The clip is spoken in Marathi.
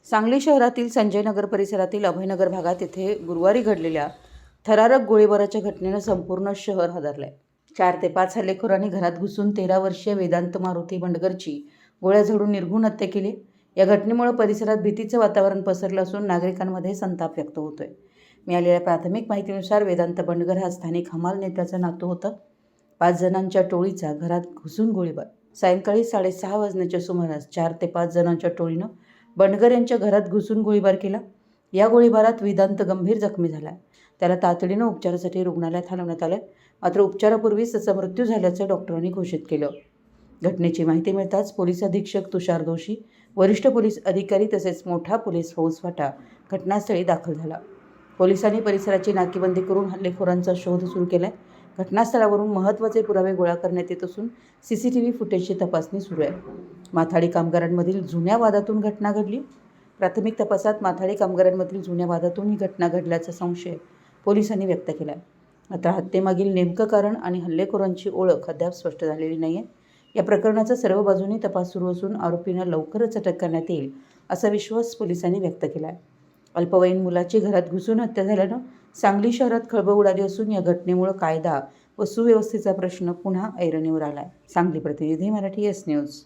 सांगली शहरातील संजयनगर परिसरातील अभयनगर भागात येथे गुरुवारी घडलेल्या थरारक गोळीबाराच्या घटनेनं संपूर्ण शहर हादरलंय। 4 ते 5 हल्लेखोरांनी घरात घुसून 13 वर्षीय वेदांत मारुती बंडगरची गोळ्या झाडून निर्घृण हत्या केली। या घटनेमुळे परिसरात भीतीचं वातावरण पसरलं असून नागरिकांमध्ये संताप व्यक्त होतोय। मिळालेल्या प्राथमिक माहितीनुसार वेदांत बंडगर हा स्थानिक हमाल नेत्याचा नातू होता। 5 जणांच्या टोळीचा घरात घुसून गोळीबार। सायंकाळी 6:30 वाजण्याच्या सुमारास 4 ते 5 जणांच्या टोळीनं बंडगर यांच्या घरात घुसून गोळीबार केला। या गोळीबारात वेदांत गंभीर जखमी झाला। त्याला तातडीनं उपचारासाठी रुग्णालयात हलवण्यात आलं, मात्र उपचारापूर्वीच त्याचा मृत्यू झाल्याचं डॉक्टरांनी घोषित केलं। घटनेची माहिती मिळताच पोलीस अधीक्षक तुषार दोशी, वरिष्ठ पोलीस अधिकारी तसेच मोठा पोलीस फौजफाटा घटनास्थळी दाखल झाला। पोलिसांनी परिसराची नाकेबंदी करून हल्लेखोरांचा शोध सुरू केलाय। घटनास्थळावरून महत्त्वाचे पुरावे गोळा करण्यात येत असून CCTV फुटेजची तपासणी सुरू आहे। माथाडी कामगारांमधील जुन्या वादातून घटना घडली। प्राथमिक तपासात माथाडी कामगारांमधील जुन्या वादातून ही घटना घडल्याचा संशय पोलिसांनी व्यक्त केला आहे। मात्र हत्येमागील नेमकं कारण आणि हल्लेखोरांची ओळख अद्याप स्पष्ट झालेली नाही आहे। या प्रकरणाचा सर्व बाजूंनी तपास सुरू असून आरोपींना लवकरच अटक करण्यात येईल असा विश्वास पोलिसांनी व्यक्त केला आहे। अल्पवयीन मुलाची घरात घुसून हत्या झाल्यानं सांगली शहरात खळबळ उडाली असून या घटनेमुळे कायदा व सुव्यवस्थेचा प्रश्न पुन्हा ऐरणीवर आला आहे। सांगली प्रतिनिधी मराठी S न्यूज।